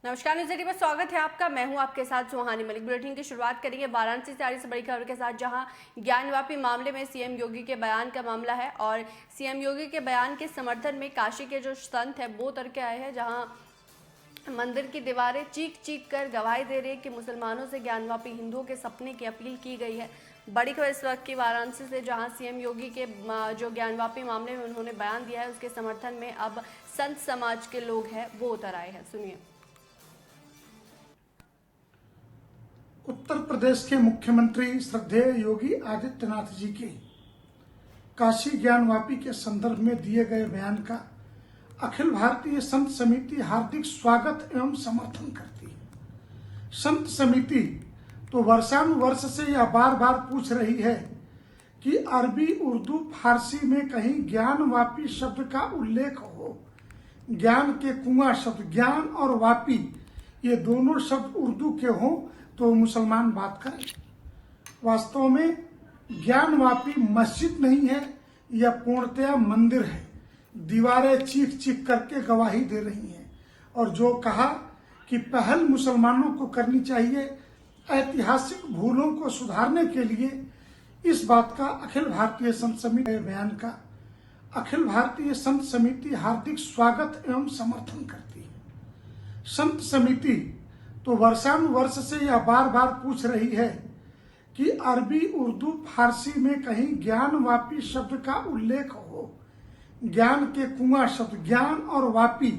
नमस्कार, न्यूज़ 18 पर स्वागत है आपका। मैं हूं आपके साथ सुहानी मलिक। बुलेटिन की शुरुआत करेंगे वाराणसी से आ रही बड़ी खबर के साथ, जहां ज्ञानवापी मामले में सीएम योगी के बयान का मामला है और सीएम योगी के बयान के समर्थन में काशी के जो संत है वो उतर के आए हैं, जहां मंदिर की दीवारें चीख चीख कर गवाही दे रही है कि मुसलमानों से ज्ञानवापी हिंदुओं के सपने की अपील की गई है। बड़ी खबर इस वक्त की वाराणसी से, जहां सीएम योगी के जो ज्ञानवापी मामले में उन्होंने बयान दिया है उसके समर्थन में अब संत समाज के लोग हैं वो उतर आए हैं। सुनिए। उत्तर प्रदेश के मुख्यमंत्री श्रद्धेय योगी आदित्यनाथ जी के काशी ज्ञानवापी के संदर्भ में दिए गए बयान का अखिल भारतीय संत समिति हार्दिक स्वागत एवं समर्थन करती है। संत समिति तो वर्षानुवर्ष से यह बार बार पूछ रही है कि अरबी, उर्दू, फारसी में कहीं ज्ञानवापी शब्द का उल्लेख हो। ज्ञान के कुआं शब्द ज्ञान और वापी, ये दोनों शब्द उर्दू के हों तो मुसलमान बात करें। वास्तव में ज्ञानवापी मस्जिद नहीं है, यह पूर्णतया मंदिर है। दीवारें चीख चीख करके गवाही दे रही हैं। और जो कहा कि पहल मुसलमानों को करनी चाहिए ऐतिहासिक भूलों को सुधारने के लिए, इस बात का अखिल भारतीय संत समिति बयान का अखिल भारतीय संत समिति हार्दिक स्वागत एवं समर्थन करती है। संत समिति तो वर्षानुवर्ष से यह बार बार पूछ रही है कि अरबी, उर्दू, फारसी में कहीं ज्ञानवापी शब्द का उल्लेख हो। ज्ञान के कुआं शब्द ज्ञान और वापी,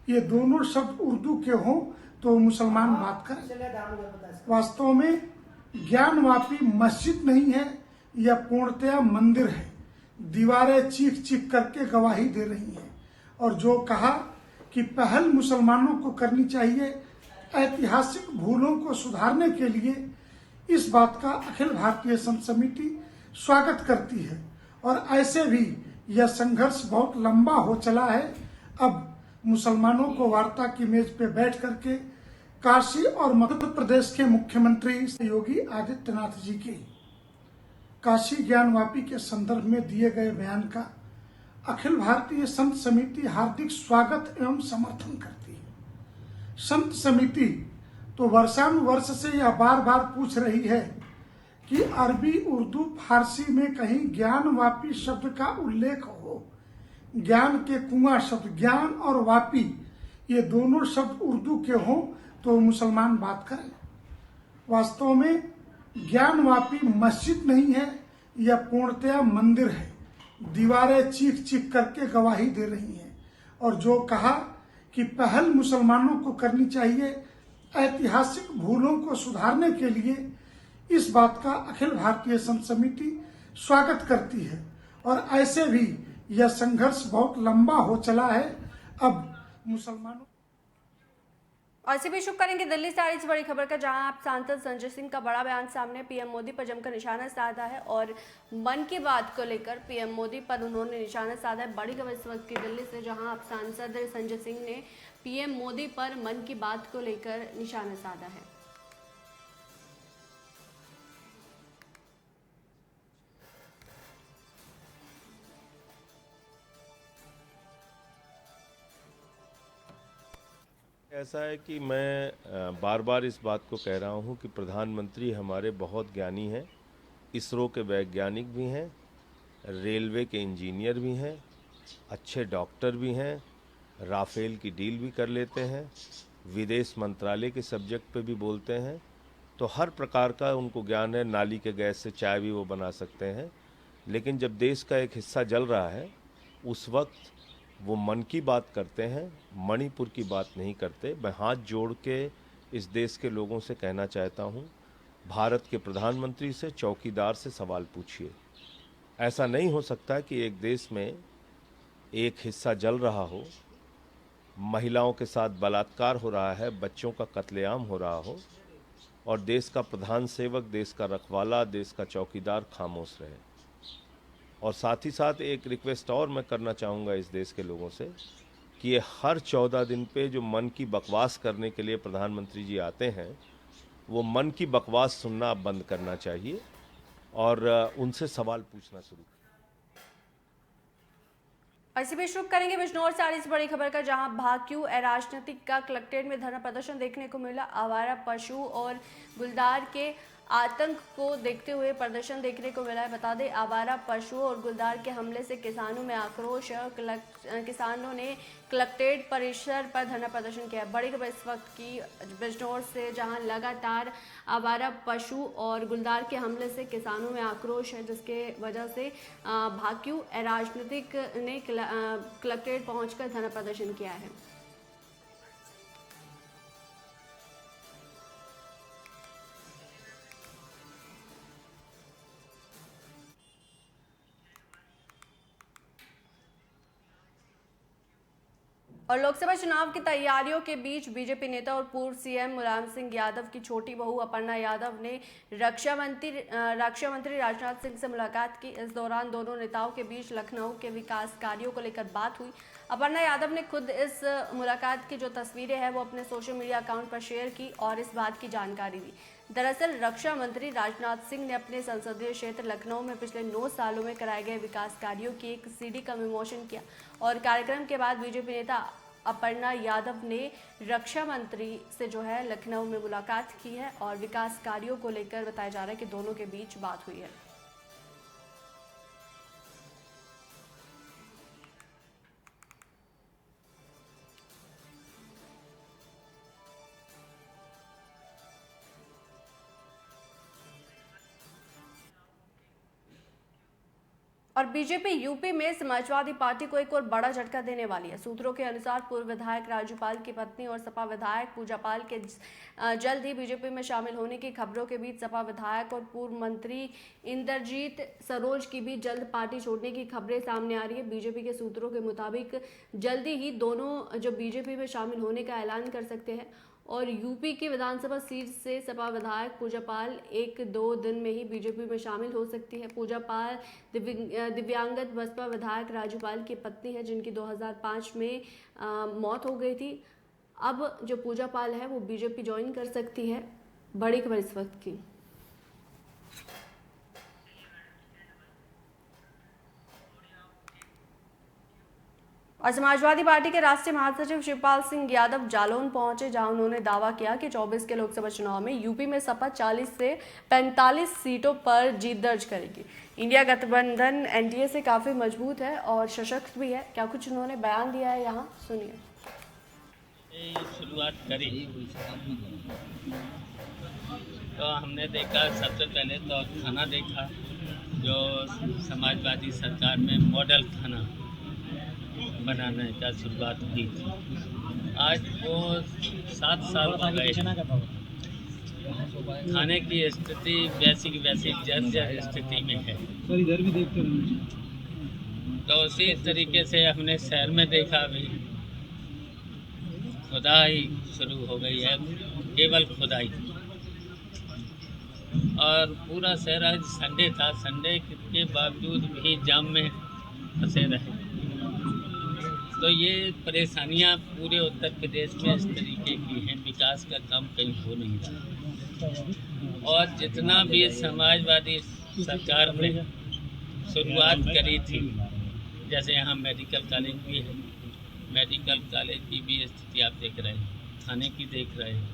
ये दोनों शब्द उर्दू के हों तो मुसलमान बात करें। वास्तव में ज्ञानवापी मस्जिद नहीं है, यह पूर्णतया मंदिर है। दीवारें चीख चीख करके गवाही दे रही हैं। और जो कहा कि पहल मुसलमानों को करनी चाहिए ऐतिहासिक भूलों को सुधारने के लिए, इस बात का अखिल भारतीय संत समिति स्वागत करती है। और ऐसे भी यह संघर्ष बहुत लंबा हो चला है। अब मुसलमानों को वार्ता की मेज पे बैठ करके काशी और मध्य प्रदेश के मुख्यमंत्री योगी आदित्यनाथ जी के काशी ज्ञानवापी के संदर्भ में दिए गए बयान का अखिल भारतीय संत समिति हार्दिक स्वागत एवं समर्थन करती है। संत समिति तो वर्षानुवर्ष से यह बार बार पूछ रही है कि अरबी, उर्दू, फारसी में कहीं ज्ञानवापी शब्द का उल्लेख हो। ज्ञान के कुआं शब्द ज्ञान और वापी, ये दोनों शब्द उर्दू के हों तो मुसलमान बात करें। वास्तव में ज्ञानवापी मस्जिद नहीं है, यह पूर्णतया मंदिर है। दीवारें चीख चीख करके गवाही दे रही हैं। और जो कहा कि पहल मुसलमानों को करनी चाहिए ऐतिहासिक भूलों को सुधारने के लिए, इस बात का अखिल भारतीय संत समिति स्वागत करती है। और ऐसे भी यह संघर्ष बहुत लंबा हो चला है। अब मुसलमानों और इसे भी शुरू करेंगे दिल्ली से आ रही इस बड़ी खबर का, जहां आप सांसद संजय सिंह का बड़ा बयान सामने। पीएम मोदी पर जमकर निशाना साधा है और मन की बात को लेकर पीएम मोदी पर उन्होंने निशाना साधा है। बड़ी खबर इस वक्त की दिल्ली से, जहां आप सांसद संजय सिंह ने पीएम मोदी पर मन की बात को लेकर निशाना साधा है। ऐसा है कि मैं बार बार इस बात को कह रहा हूं कि प्रधानमंत्री हमारे बहुत ज्ञानी हैं, इसरो के वैज्ञानिक भी हैं, रेलवे के इंजीनियर भी हैं, अच्छे डॉक्टर भी हैं, राफेल की डील भी कर लेते हैं, विदेश मंत्रालय के सब्जेक्ट पे भी बोलते हैं। तो हर प्रकार का उनको ज्ञान है। नाली के गैस से चाय भी वो बना सकते हैं। लेकिन जब देश का एक हिस्सा जल रहा है उस वक्त वो मन की बात करते हैं, मणिपुर की बात नहीं करते। मैं हाथ जोड़ के इस देश के लोगों से कहना चाहता हूं, भारत के प्रधानमंत्री से, चौकीदार से सवाल पूछिए। ऐसा नहीं हो सकता कि एक देश में एक हिस्सा जल रहा हो, महिलाओं के साथ बलात्कार हो रहा है, बच्चों का कत्लेआम हो रहा हो और देश का प्रधान सेवक, देश का रखवाला, देश का चौकीदार खामोश रहे। और साथ ही साथ एक रिक्वेस्ट और मैं करना चाहूँगा इस देश के लोगों से कि ये हर 14 दिन पे जो मन की बकवास करने के लिए प्रधानमंत्री जी आते हैं, वो मन की बकवास सुनना अब बंद करना चाहिए और उनसे सवाल पूछना शुरू करें। इसी बीच शुरू करेंगे बिजनौर से आ रही इस बड़ी खबर का, जहां भाक्यू अराजनीतिक का कलेक्ट्रेट में धरना प्रदर्शन देखने को मिला। आवारा पशु और गुलदार के आतंक को देखते हुए प्रदर्शन देखने को मिला है। बता दें, आवारा पशुओं और गुलदार के हमले से किसानों में आक्रोश है। किसानों ने कलेक्ट्रेट परिसर पर धरना प्रदर्शन किया। बड़ी खबर इस वक्त की बिजनौर से, जहां लगातार आवारा पशु और गुलदार के हमले से किसानों में आक्रोश है, जिसके वजह से भाक्यू अराजनीतिक ने कलेक्ट्रेट पहुंचकर धरना प्रदर्शन किया है। और लोकसभा चुनाव की तैयारियों के बीच बीजेपी नेता और पूर्व सीएम मुलायम सिंह यादव की छोटी बहू अपर्णा यादव ने रक्षा मंत्री राजनाथ सिंह से मुलाकात की। इस दौरान दोनों नेताओं के बीच लखनऊ के विकास कार्यों को लेकर बात हुई। अपर्णा यादव ने खुद इस मुलाकात की जो तस्वीरें हैं वो अपने सोशल मीडिया अकाउंट पर शेयर की और इस बात की जानकारी दी। दरअसल रक्षा मंत्री राजनाथ सिंह ने अपने संसदीय क्षेत्र लखनऊ में पिछले 9 सालों में कराए गए विकास कार्यों की एक सीडी का विमोचन किया और कार्यक्रम के बाद बीजेपी नेता अपर्णा यादव ने रक्षा मंत्री से जो है लखनऊ में मुलाकात की है और विकास कार्यों को लेकर बताया जा रहा है कि दोनों के बीच बात हुई है। और बीजेपी यूपी में समाजवादी पार्टी को एक और बड़ा झटका देने वाली है। सूत्रों के अनुसार पूर्व विधायक राजू पाल की पत्नी और सपा विधायक पूजा पाल के जल्द ही बीजेपी में शामिल होने की खबरों के बीच सपा विधायक और पूर्व मंत्री इंद्रजीत सरोज की भी जल्द पार्टी छोड़ने की खबरें सामने आ रही है। बीजेपी के सूत्रों के मुताबिक जल्दी ही दोनों जो बीजेपी में शामिल होने का ऐलान कर सकते हैं और यूपी की विधानसभा सीट से सपा विधायक पूजा पाल 1-2 दिन में ही बीजेपी में शामिल हो सकती है। पूजा पाल दिव्यांगत बसपा विधायक राजू पाल की पत्नी है, जिनकी 2005 में मौत हो गई थी। अब जो पूजा पाल है वो बीजेपी ज्वाइन कर सकती है। बड़ी खबर इस वक्त की। और समाजवादी पार्टी के राष्ट्रीय महासचिव शिवपाल सिंह यादव जालौन पहुंचे, जहां उन्होंने दावा किया कि 24 के लोकसभा चुनाव में यूपी में सपा 40 से 45 सीटों पर जीत दर्ज करेगी। इंडिया गठबंधन एनडीए से काफी मजबूत है और सशक्त भी है। क्या कुछ उन्होंने बयान दिया है, यहाँ सुनिए। शुरुआत करी तो हमने देखा, सबसे पहले तो थाना देखा जो समाजवादी सरकार में मॉडल थाना बनाने का शुरुआत की थी। आज वो 7 साल हो गए, थाने की स्थिति वैसी की वैसी जर्जर स्थिति में है। तो उसी तरीके से हमने शहर में देखा, भी खुदाई शुरू हो गई है, केवल खुदाई। और पूरा शहर, आज संडे था, संडे के बावजूद भी जाम में फंसे रहे। तो ये परेशानियां पूरे उत्तर प्रदेश में इस तरीके की हैं, विकास का काम कहीं हो नहीं रहा। और जितना भी समाजवादी सरकार ने शुरुआत करी थी, जैसे यहाँ मेडिकल कॉलेज भी है, मेडिकल कॉलेज की भी स्थिति आप देख रहे हो, थाने की देख रहे हो,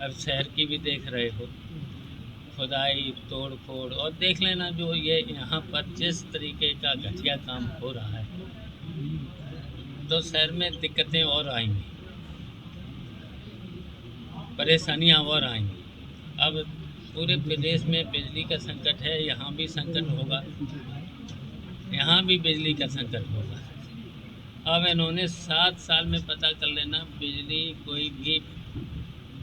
अब शहर की भी देख रहे हो, खुदाई तोड़ फोड़। और देख लेना जो ये यहाँ पर जिस तरीके का घटिया काम हो रहा है, तो शहर में दिक्कतें और आएंगी, परेशानियां और आएंगी। अब पूरे प्रदेश में बिजली का संकट है, यहाँ भी संकट होगा, यहाँ भी बिजली का संकट होगा। अब इन्होंने 7 साल में पता कर लेना, बिजली कोई भी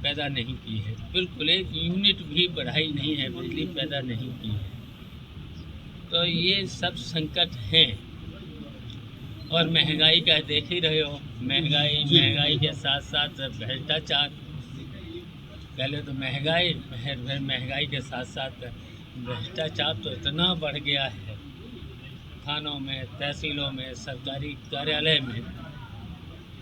पैदा नहीं की है, बिल्कुल एक यूनिट भी बढ़ाई नहीं है, बिजली पैदा नहीं की है। तो ये सब संकट हैं। और महंगाई का देख ही रहे हो, महंगाई के साथ साथ भ्रष्टाचार। पहले तो महंगाई, फिर महंगाई के साथ साथ भ्रष्टाचार तो इतना बढ़ गया है, थानों में, तहसीलों में, सरकारी कार्यालय में,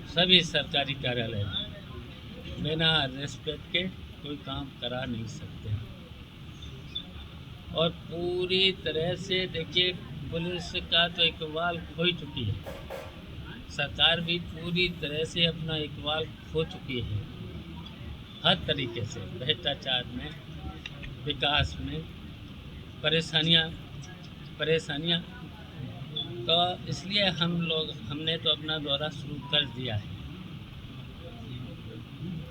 सभी सरकारी कार्यालय में बिना रिस्पेक्ट के कोई काम करा नहीं सकते। और पूरी तरह से देखिए पुलिस का तो इकबाल खो चुकी है। सरकार भी पूरी तरह से अपना इकबाल खो चुकी है, हर तरीके से, भ्रष्टाचार में, विकास में, परेशानियाँ। तो इसलिए हमने तो अपना दौरा शुरू कर दिया है।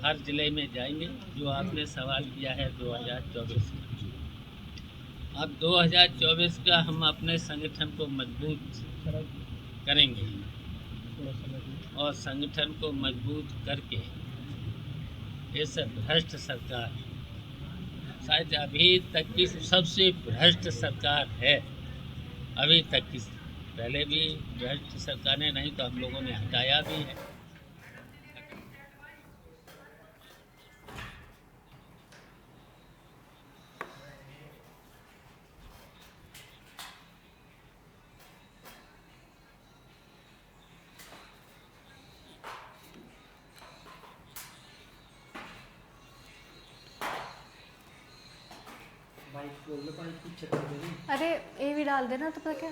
हर जिले में जाएंगे। जो आपने सवाल किया है 2024 का, अब 2024 का हम अपने संगठन को मजबूत करेंगे और संगठन को मजबूत करके इस भ्रष्ट सरकार, शायद अभी तक की सबसे भ्रष्ट सरकार है, अभी तक की। पहले भी भ्रष्ट सरकारें नहीं तो हम लोगों ने हटाया भी है। अरे ये भी डाल देना तो पता क्या।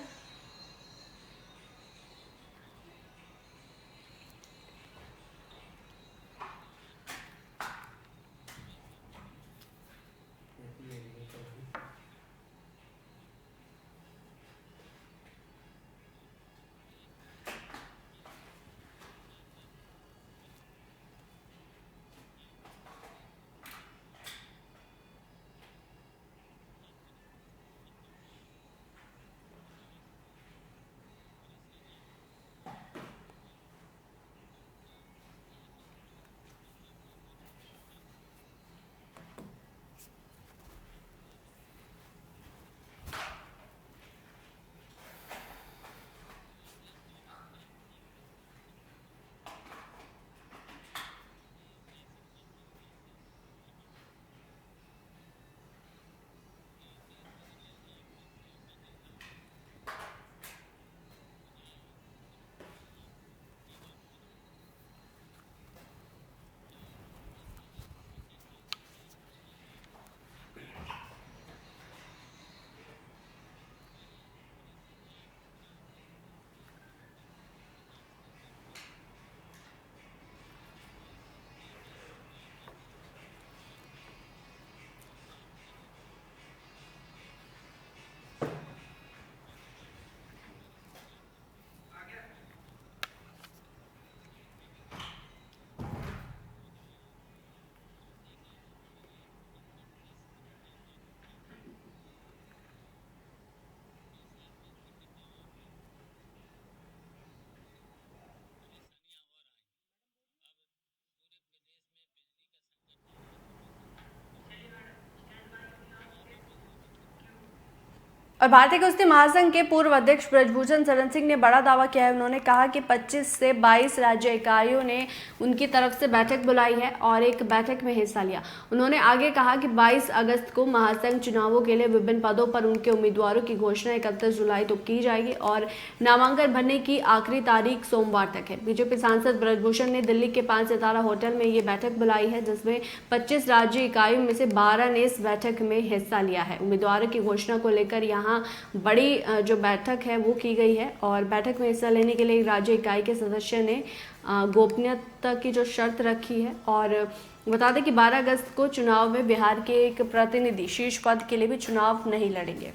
और भारतीय कुश्ती महासंघ के पूर्व अध्यक्ष ब्रजभूषण शरण सिंह ने बड़ा दावा किया है। उन्होंने कहा कि 25 से 22 राज्य इकाइयों ने उनकी तरफ से बैठक बुलाई है और एक बैठक में हिस्सा लिया। उन्होंने आगे कहा कि 22 अगस्त को महासंघ चुनावों के लिए विभिन्न पदों पर उनके उम्मीदवारों की घोषणा 31 जुलाई को की जाएगी और नामांकन भरने की आखिरी तारीख सोमवार तक है। बीजेपी सांसद ब्रजभूषण ने दिल्ली के 5 सितारा होटल में ये बैठक बुलाई है, जिसमें 25 राज्य इकाइयों में से 12 ने इस बैठक में हिस्सा लिया है। उम्मीदवारों की घोषणा को लेकर यहाँ बड़ी जो बैठक है वो की गई है और बैठक में हिस्सा लेने के लिए राज्य इकाई के सदस्य ने गोपनीयता की जो शर्त रखी है। और बता दें कि 12 अगस्त को चुनाव में बिहार के एक प्रतिनिधि शीर्ष पद के लिए भी चुनाव नहीं लड़ेंगे।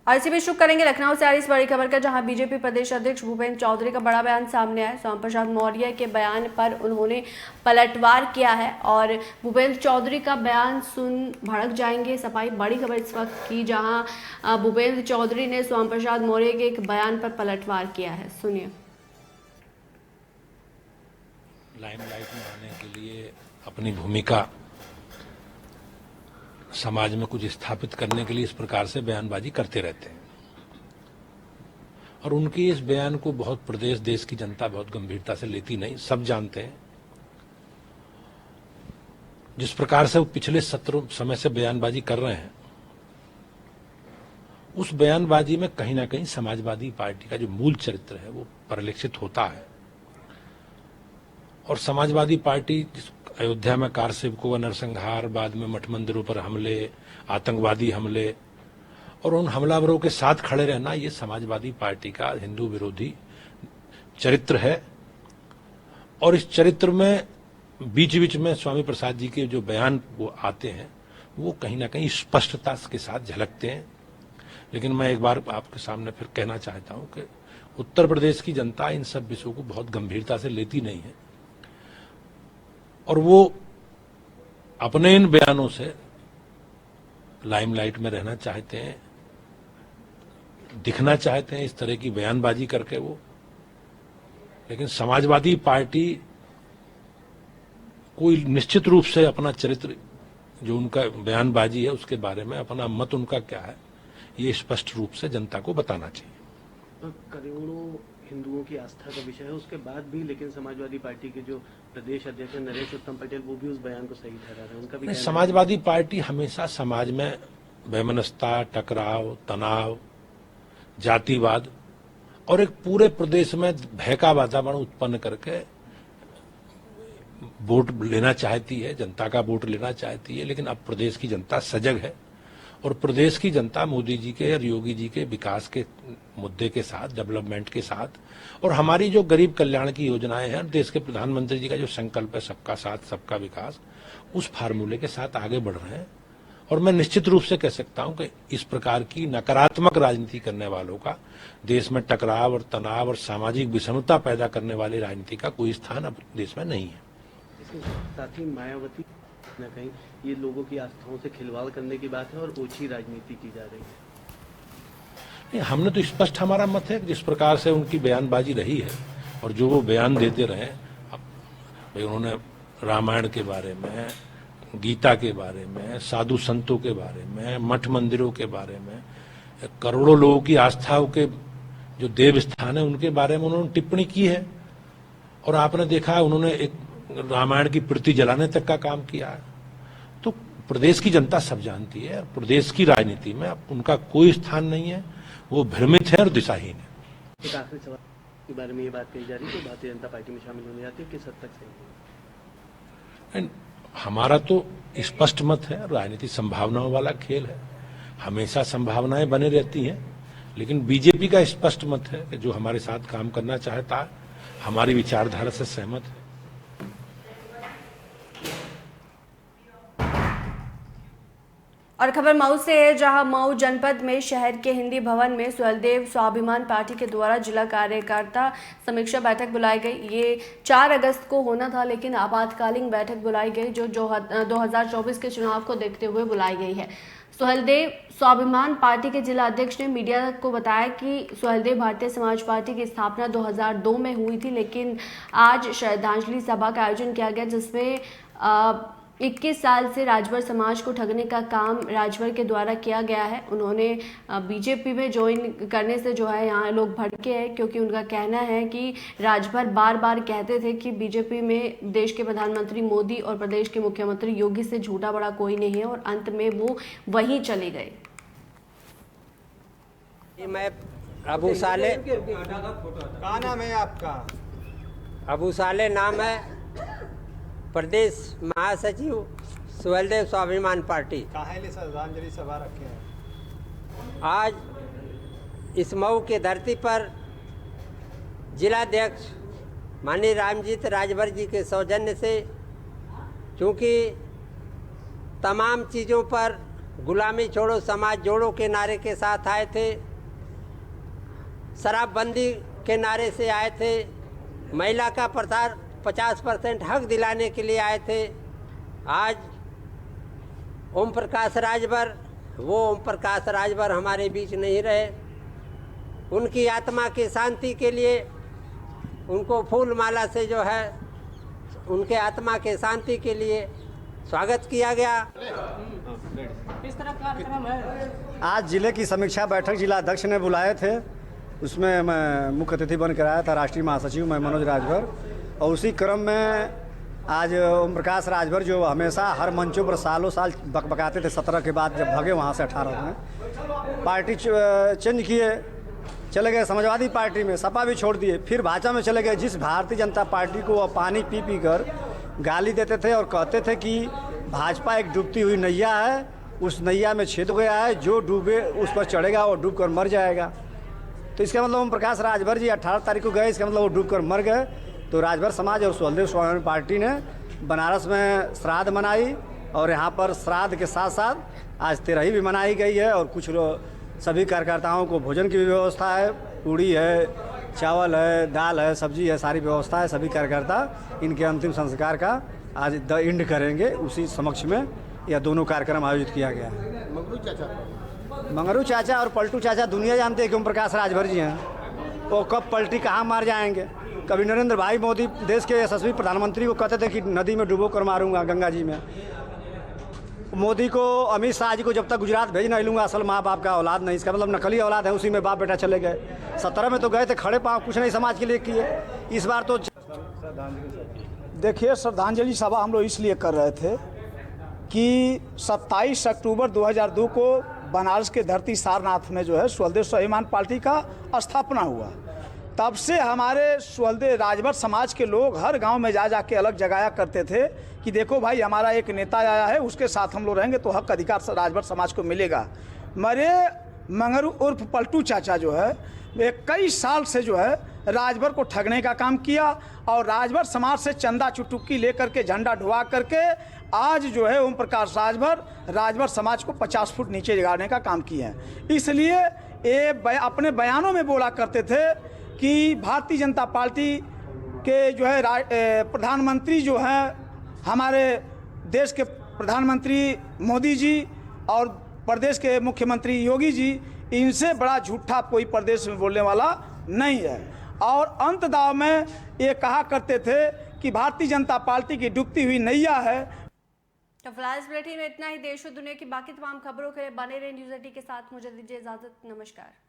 और इसी बीच शुरू करेंगे लखनऊ से आ रही इस बड़ी खबर का, जहां बीजेपी प्रदेश अध्यक्ष भूपेंद्र चौधरी का बड़ा बयान सामने आया। स्वामी प्रसाद मौर्य के बयान पर उन्होंने पलटवार किया है और भूपेंद्र चौधरी का बयान सुन भड़क जाएंगे सपाई। बड़ी खबर इस वक्त की, जहां भूपेंद्र चौधरी ने स्वामी प्रसाद मौर्य के एक बयान पर पलटवार किया है। सुनिए। लाइमलाइट में आने के लिए अपनी भूमिका समाज में कुछ स्थापित करने के लिए इस प्रकार से बयानबाजी करते रहते हैं और उनके इस बयान को बहुत प्रदेश देश की जनता बहुत गंभीरता से लेती नहीं। सब जानते हैं जिस प्रकार से वो पिछले समय से बयानबाजी कर रहे हैं, उस बयानबाजी में कहीं ना कहीं समाजवादी पार्टी का जो मूल चरित्र है वो परिलक्षित होता है। और समाजवादी पार्टी अयोध्या में कार सेवकों का नरसंहार, बाद में मठ मंदिरों पर हमले, आतंकवादी हमले और उन हमलावरों के साथ खड़े रहना, ये समाजवादी पार्टी का हिंदू विरोधी चरित्र है। और इस चरित्र में बीच बीच में स्वामी प्रसाद जी के जो बयान वो आते हैं वो कहीं ना कहीं स्पष्टता के साथ झलकते हैं। लेकिन मैं एक बार आपके सामने फिर कहना चाहता हूं कि उत्तर प्रदेश की जनता इन सब विषयों को बहुत गंभीरता से लेती नहीं है और वो अपने इन बयानों से लाइमलाइट में रहना चाहते हैं, दिखना चाहते हैं इस तरह की बयानबाजी करके वो। लेकिन समाजवादी पार्टी कोई निश्चित रूप से अपना चरित्र, जो उनका बयानबाजी है उसके बारे में अपना मत उनका क्या है, ये स्पष्ट रूप से जनता को बताना चाहिए। करोड़ों हिंदुओं की आस्था का विषय है, उसके बाद भी लेकिन समाजवादी पार्टी के जो प्रदेश अध्यक्ष नरेश उत्तम पटेल वो भी उस बयान को सही ठहरा रहे हैं। उनका भी समाजवादी पार्टी हमेशा समाज में वैमनस्यता, टकराव, तनाव, जातिवाद और एक पूरे प्रदेश में भय का वातावरण उत्पन्न करके वोट लेना चाहती है, जनता का वोट लेना चाहती है। लेकिन अब प्रदेश की जनता सजग है और प्रदेश की जनता मोदी जी के और योगी जी के विकास के मुद्दे के साथ, डेवलपमेंट के साथ और हमारी जो गरीब कल्याण की योजनाएं हैं, देश के प्रधानमंत्री जी का जो संकल्प है सबका साथ सबका विकास, उस फार्मूले के साथ आगे बढ़ रहे हैं। और मैं निश्चित रूप से कह सकता हूं कि इस प्रकार की नकारात्मक राजनीति करने वालों का, देश में टकराव और तनाव और सामाजिक विषमता पैदा करने वाली राजनीति का कोई स्थान अब देश में नहीं है। इसके साथ ही मायावती न कहीं ये लोगों की आस्थाओं से खिलवाड़ करने की बात है और ओछी राजनीति की जा रही है। नहीं, हमने तो स्पष्ट हमारा मत है कि जिस प्रकार से उनकी बयानबाजी रही है और जो वो बयान देते रहे, अब उन्होंने रामायण के बारे में, गीता के बारे में, साधु संतों के बारे में, मठ मंदिरों के बारे में, करोड़ों लोगों की आस्थाओं के जो देव स्थान है उनके बारे में उन्होंने टिप्पणी की है। और आपने देखा उन्होंने एक रामायण की प्रति जलाने तक का काम किया है। तो प्रदेश की जनता सब जानती है, प्रदेश की राजनीति में अब उनका कोई स्थान नहीं है, वो भ्रमित है और दिशाहीन है। एक आखिरी सवाल के बारे में ये बात कही जा रही है कि भारतीय जनता पार्टी में शामिल होने जाती है, किस हद तक सही है? हमारा तो स्पष्ट मत है, राजनीति संभावनाओं वाला खेल है, हमेशा संभावनाएं बने रहती हैं। लेकिन बीजेपी का स्पष्ट मत है कि जो हमारे साथ काम करना चाहता है, हमारी विचारधारा से सहमत है। और खबर मऊ से है, जहां मऊ जनपद में शहर के हिंदी भवन में सुहेलदेव स्वाभिमान पार्टी के द्वारा जिला कार्यकर्ता समीक्षा बैठक बुलाई गई। ये 4 अगस्त को होना था, लेकिन आपातकालीन बैठक बुलाई गई जो 2024 के चुनाव को देखते हुए बुलाई गई है। सुहेलदेव स्वाभिमान पार्टी के जिला अध्यक्ष ने मीडिया को बताया कि सुहेलदेव भारतीय समाज पार्टी की स्थापना 2002 में हुई थी, लेकिन आज श्रद्धांजलि सभा का आयोजन किया गया जिसमें 21 साल से राजभर समाज को ठगने का काम राजभर के द्वारा किया गया है। उन्होंने बीजेपी में ज्वाइन करने से जो है यहाँ लोग भड़के हैं, क्योंकि उनका कहना है कि राजभर बार बार कहते थे कि बीजेपी में देश के प्रधानमंत्री मोदी और प्रदेश के मुख्यमंत्री योगी से झूठा बड़ा कोई नहीं है, और अंत में वो वहीं चले गए। मैं अबू साले, क्या नाम है आपका? अबू साले नाम है, प्रदेश महासचिव सुहेलदेव स्वाभिमान पार्टी। काहे श्रद्धांजलि सभा रखे हैं? आज इस मऊ के धरती पर जिलाध्यक्ष माननीय रामजीत राजभर जी के सौजन्य से, चूँकि तमाम चीज़ों पर गुलामी छोड़ो समाज जोड़ो के नारे के साथ आए थे, शराबबंदी के नारे से आए थे, महिला का प्रसार 50% हक दिलाने के लिए आए थे। आज ओम प्रकाश राजभर, वो ओम प्रकाश राजभर हमारे बीच नहीं रहे। उनकी आत्मा की शांति के लिए उनको फूल माला से जो है उनके आत्मा के शांति के लिए स्वागत किया गया। किस तरह का कार्यक्रम है? आज जिले की समीक्षा बैठक जिला अध्यक्ष ने बुलाए थे, उसमें मैं मुख्य अतिथि बनकर आया था, राष्ट्रीय महासचिव मैं मनोज राजभर। और उसी क्रम में आज ओम प्रकाश राजभर जो हमेशा हर मंचों पर सालों साल बकबकाते थे, 17 के बाद जब भगे वहाँ से 18 में पार्टी चेंज किए, चले गए समाजवादी पार्टी में, सपा भी छोड़ दिए, फिर भाजपा में चले गए। जिस भारतीय जनता पार्टी को वह पानी पी पी कर गाली देते थे और कहते थे कि भाजपा एक डूबती हुई नैया है, उस नैया में छेद गया है, जो डूबे उस पर चढ़ेगा वो डूब कर मर जाएगा। तो इसका मतलब ओम प्रकाश राजभर जी 18 तारीख को गए, इसका मतलब वो डूब कर मर गए। तो राजभर समाज और सुहलदेव स्वाभिमानी पार्टी ने बनारस में श्राद्ध मनाई और यहाँ पर श्राद्ध के साथ साथ आज तेरही भी मनाई गई है और कुछ सभी कार्यकर्ताओं को भोजन की भी व्यवस्था है, पूड़ी है, चावल है, दाल है, सब्जी है, सारी व्यवस्था है। सभी कार्यकर्ता इनके अंतिम संस्कार का आज द इंड करेंगे, उसी समक्ष में यह दोनों कार्यक्रम आयोजित किया गया है। मंगरू चाचा और पलटू चाचा दुनिया जानते हैं कि ओम प्रकाश राजभर जी हैं। वो कब पलटी कहाँ मार जाएंगे। कभी नरेंद्र भाई मोदी देश के यशस्वी प्रधानमंत्री को कहते थे कि नदी में डुबो कर मारूंगा, गंगा जी में। मोदी को, अमित शाह जी को जब तक गुजरात भेज नहीं लूँगा, असल माँ बाप का औलाद नहीं, इसका मतलब नकली औलाद है, उसी में बाप बेटा चले गए। 17 में तो गए थे खड़े पाँव, कुछ नहीं समाज के लिए किए। इस बार तो देखिए, श्रद्धांजलि सभा हम लोग इसलिए कर रहे थे कि 27 अक्टूबर 2002 को बनारस के धरती सारनाथ में जो है सुहलदेव स्वाभिमान पार्टी का स्थापना हुआ। तब से हमारे सुहलदेव राजभर समाज के लोग हर गांव में जा के अलग जगाया करते थे कि देखो भाई, हमारा एक नेता आया है, उसके साथ हम लोग रहेंगे तो हक अधिकार राजभर समाज को मिलेगा। मरे मंगरू उर्फ पलटू चाचा जो है वे कई साल से जो है राजभर को ठगने का काम किया और राजभर समाज से चंदा चुटुक्की लेकर के झंडा ढुआ करके आज जो है ओम प्रकाश राजभर समाज को 50 फुट नीचे गिराने का काम किए हैं। इसलिए ये अपने बयानों में बोला करते थे कि भारतीय जनता पार्टी के जो है प्रधानमंत्री जो हैं, हमारे देश के प्रधानमंत्री मोदी जी और प्रदेश के मुख्यमंत्री योगी जी, इनसे बड़ा झूठा कोई प्रदेश में बोलने वाला नहीं है। और अंत दाव में ये कहा करते थे कि भारतीय जनता पार्टी की डूबती हुई नैया है। तो फिलहाल इस बुलेटिन में इतना ही। देश और दुनिया की बाकी तमाम खबरों के लिए बने रहे न्यूज़ 18 के साथ। मुझे दीजिए इजाजत। नमस्कार।